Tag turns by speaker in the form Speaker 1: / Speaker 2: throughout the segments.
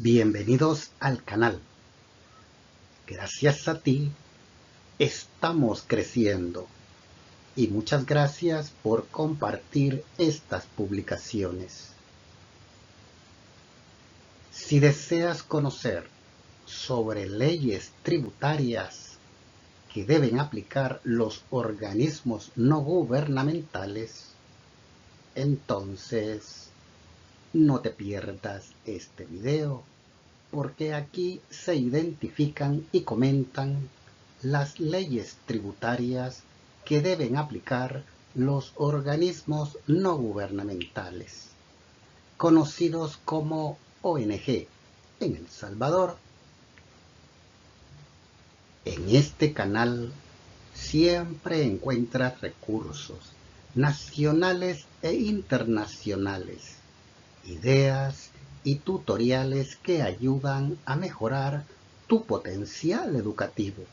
Speaker 1: Bienvenidos al canal. Gracias a ti estamos creciendo y muchas gracias por compartir estas publicaciones. Si deseas conocer sobre leyes tributarias que deben aplicar los organismos no gubernamentales, entonces no te pierdas este video, porque aquí se identifican y comentan las leyes tributarias que deben aplicar los organismos no gubernamentales, conocidos como ONG en El Salvador. En este canal siempre encuentras recursos nacionales e internacionales, ideas y tutoriales que ayudan a mejorar tu potencial educativo,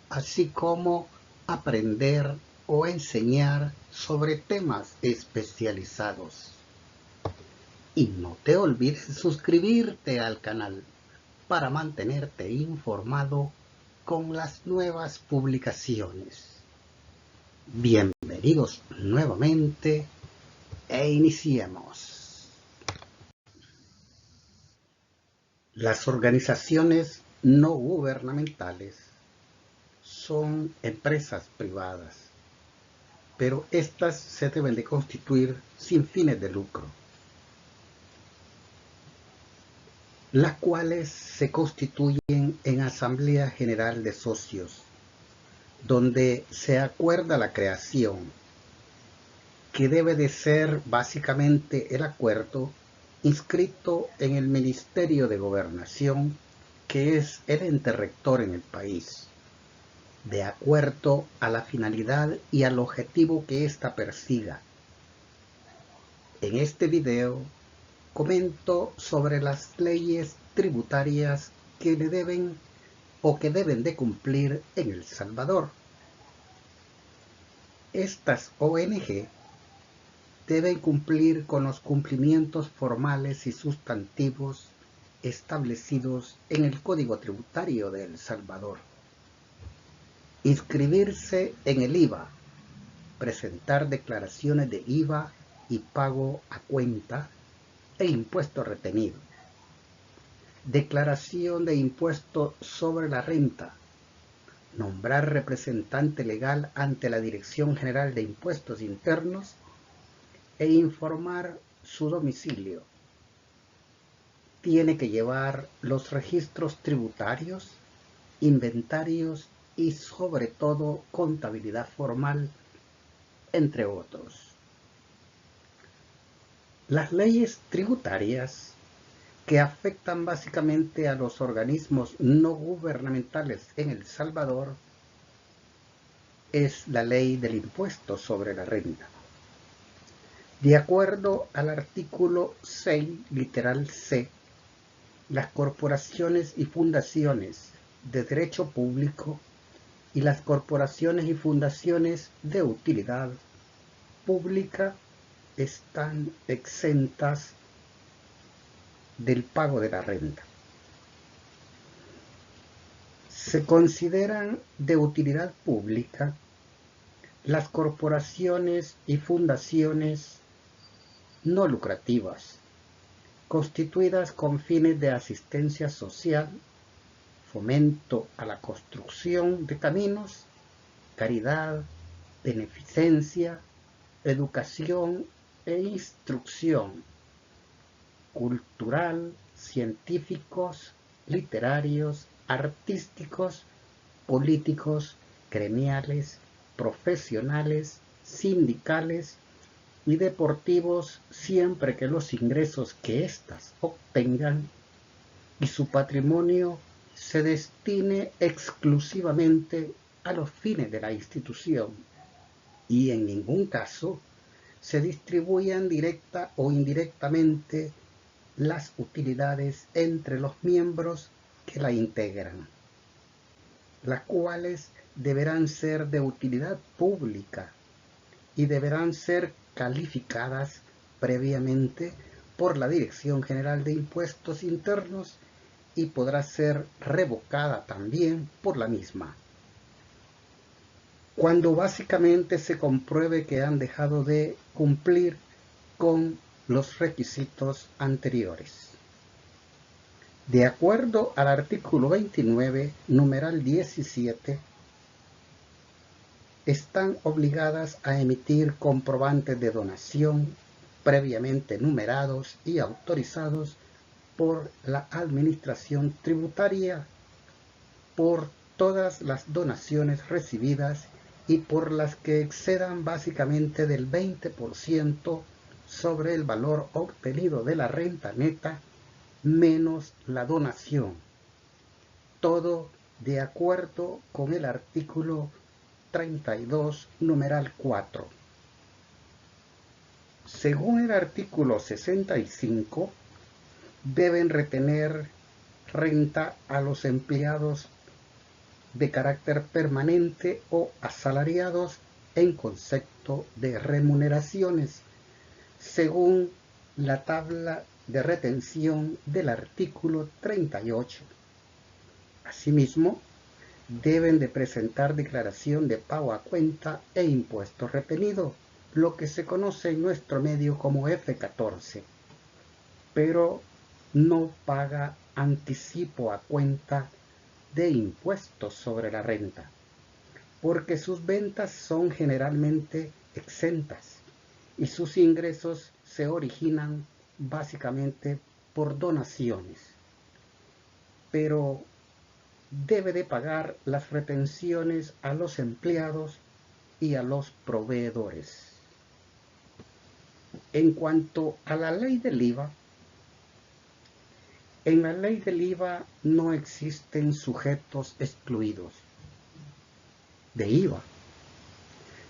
Speaker 1: así como aprender o enseñar sobre temas especializados. Y no te olvides suscribirte al canal para mantenerte informado con las nuevas publicaciones. Bienvenidos nuevamente e iniciemos. Las organizaciones no gubernamentales son empresas privadas, pero estas se deben de constituir sin fines de lucro, las cuales se constituyen en Asamblea General de Socios, donde se acuerda la creación, que debe de ser básicamente el acuerdo inscrito en el Ministerio de Gobernación, que es el ente rector en el país, de acuerdo a la finalidad y al objetivo que ésta persiga. En este video comento sobre las leyes tributarias que deben de cumplir en El Salvador. Estas ONG deben cumplir con los cumplimientos formales y sustantivos establecidos en el Código Tributario de El Salvador. Inscribirse en el IVA, presentar declaraciones de IVA y pago a cuenta e impuesto retenido, declaración de impuesto sobre la renta, nombrar representante legal ante la Dirección General de Impuestos Internos e informar su domicilio. Tiene que llevar los registros tributarios, inventarios y sobre todo contabilidad formal, entre otros. Las leyes tributarias que afectan básicamente a los organismos no gubernamentales en El Salvador es la ley del impuesto sobre la renta. De acuerdo al artículo 6, literal C, las corporaciones y fundaciones de derecho público y las corporaciones y fundaciones de utilidad pública están exentas del pago de la renta. Se consideran de utilidad pública las corporaciones y fundaciones no lucrativas, constituidas con fines de asistencia social, fomento a la construcción de caminos, caridad, beneficencia, educación e instrucción, cultural, científicos, literarios, artísticos, políticos, gremiales, profesionales, sindicales y deportivos, siempre que los ingresos que éstas obtengan y su patrimonio se destine exclusivamente a los fines de la institución y en ningún caso se distribuyan directa o indirectamente las utilidades entre los miembros que la integran, las cuales deberán ser de utilidad pública y deberán ser calificadas previamente por la Dirección General de Impuestos Internos y podrá ser revocada también por la misma, cuando básicamente se compruebe que han dejado de cumplir con los requisitos anteriores. De acuerdo al artículo 29, numeral 17, están obligadas a emitir comprobantes de donación previamente numerados y autorizados por la Administración Tributaria por todas las donaciones recibidas y por las que excedan básicamente del 20% sobre el valor obtenido de la renta neta menos la donación. Todo de acuerdo con el artículo 32, numeral 4. Según el artículo 65, deben retener renta a los empleados de carácter permanente o asalariados en concepto de remuneraciones, según la tabla de retención del artículo 38. Asimismo, deben de presentar declaración de pago a cuenta e impuesto retenido, lo que se conoce en nuestro medio como F14, pero no paga anticipo a cuenta de impuestos sobre la renta, porque sus ventas son generalmente exentas y sus ingresos se originan básicamente por donaciones, pero debe de pagar las retenciones a los empleados y a los proveedores. En cuanto a la ley del IVA, en la ley del IVA no existen sujetos excluidos de IVA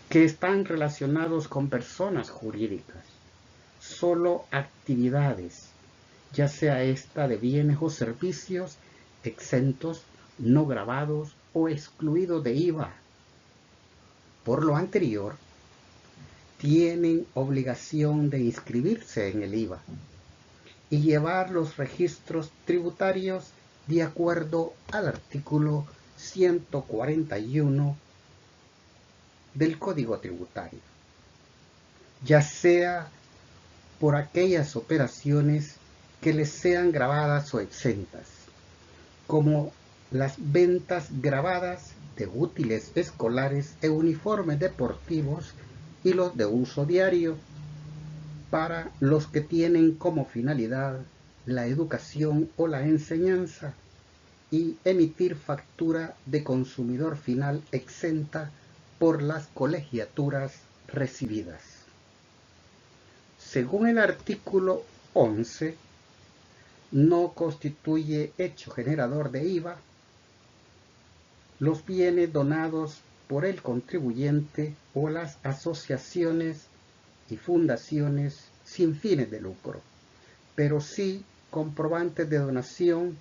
Speaker 1: que están relacionados con personas jurídicas, solo actividades, ya sea esta de bienes o servicios exentos, no gravados o excluidos de IVA. Por lo anterior, tienen obligación de inscribirse en el IVA y llevar los registros tributarios de acuerdo al artículo 141 del Código Tributario, ya sea por aquellas operaciones que les sean gravadas o exentas, como las ventas gravadas de útiles escolares e uniformes deportivos y los de uso diario, para los que tienen como finalidad la educación o la enseñanza, y emitir factura de consumidor final exenta por las colegiaturas recibidas. Según el artículo 11, no constituye hecho generador de IVA los bienes donados por el contribuyente o las asociaciones y fundaciones sin fines de lucro, pero sí comprobantes de donación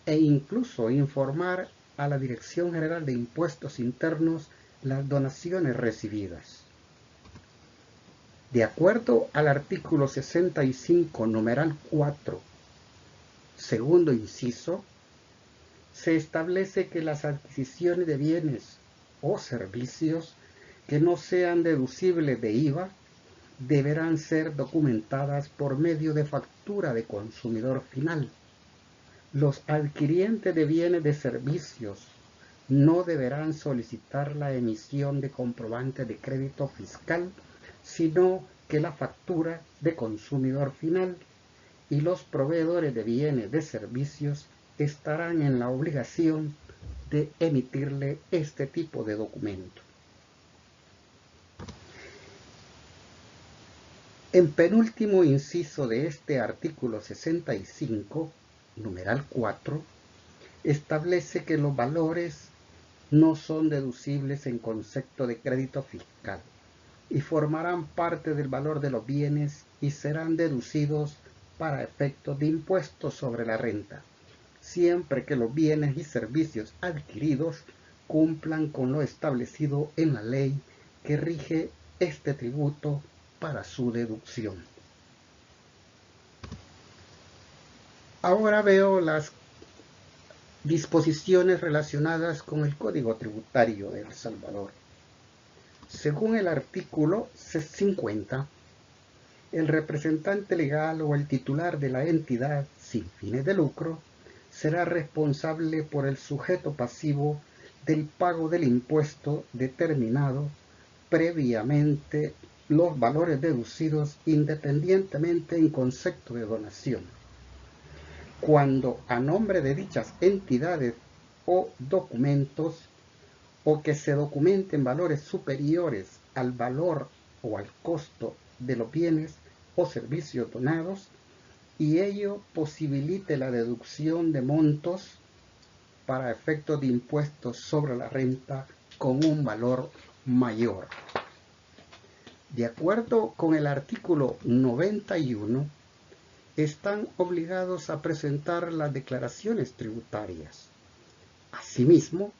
Speaker 1: e incluso informar a la Dirección General de Impuestos Internos las donaciones recibidas. De acuerdo al artículo 65, numeral 4, segundo inciso, se establece que las adquisiciones de bienes o servicios que no sean deducibles de IVA deberán ser documentadas por medio de factura de consumidor final. Los adquirientes de bienes de servicios no deberán solicitar la emisión de comprobante de crédito fiscal, sino que la factura de consumidor final, y los proveedores de bienes de servicios estarán en la obligación de emitirle este tipo de documento. En penúltimo inciso de este artículo 65, numeral 4, establece que los valores no son deducibles en concepto de crédito fiscal y formarán parte del valor de los bienes y serán deducidos para efectos de impuestos sobre la renta, siempre que los bienes y servicios adquiridos cumplan con lo establecido en la ley que rige este tributo para su deducción. Ahora veo las disposiciones relacionadas con el Código Tributario de El Salvador. Según el artículo 50, el representante legal o el titular de la entidad sin fines de lucro será responsable por el sujeto pasivo del pago del impuesto determinado previamente los valores deducidos independientemente en concepto de donación. Cuando a nombre de dichas entidades o documentos o que se documenten valores superiores al valor o al costo de los bienes o servicios donados y ello posibilite la deducción de montos para efectos de impuestos sobre la renta con un valor mayor. De acuerdo con el artículo 91, están obligados a presentar las declaraciones tributarias. Asimismo,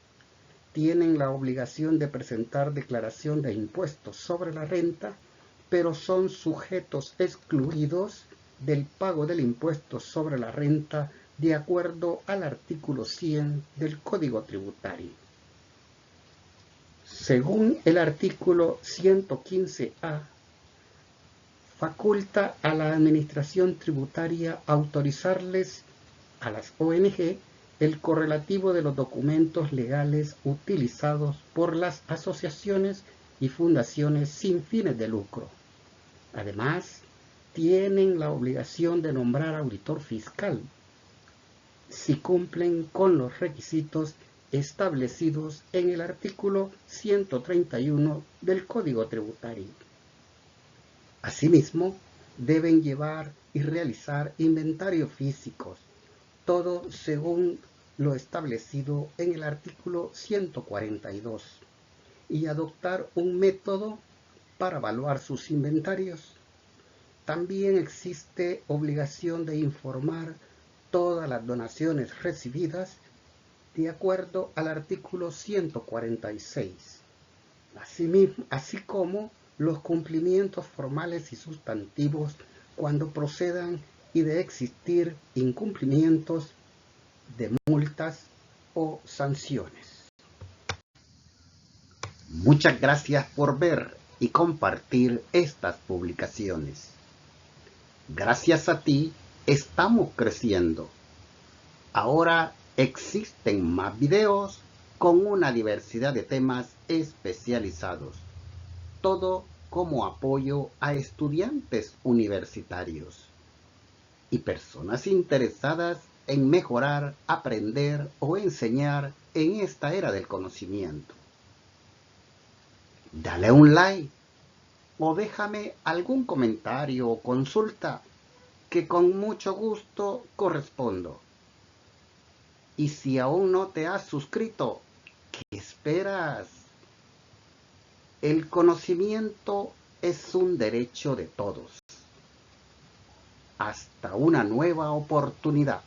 Speaker 1: tienen la obligación de presentar declaración de impuestos sobre la renta, pero son sujetos excluidos del pago del impuesto sobre la renta de acuerdo al artículo 100 del Código Tributario. Según el artículo 115A, faculta a la Administración Tributaria autorizarles a las ONG el correlativo de los documentos legales utilizados por las asociaciones y fundaciones sin fines de lucro. Además, tienen la obligación de nombrar auditor fiscal si cumplen con los requisitos establecidos en el artículo 131 del Código Tributario. Asimismo, deben llevar y realizar inventarios físicos, todo según lo establecido en el artículo 142, y adoptar un método para evaluar sus inventarios. También existe obligación de informar todas las donaciones recibidas de acuerdo al artículo 146, así como los cumplimientos formales y sustantivos cuando procedan y de existir incumplimientos de multas o sanciones. Muchas gracias por ver y compartir estas publicaciones. Gracias a ti estamos creciendo. Ahora existen más videos con una diversidad de temas especializados. Todo como apoyo a estudiantes universitarios y personas interesadas en mejorar, aprender o enseñar en esta era del conocimiento. Dale un like o déjame algún comentario o consulta que con mucho gusto correspondo. Y si aún no te has suscrito, ¿qué esperas? El conocimiento es un derecho de todos. Hasta una nueva oportunidad.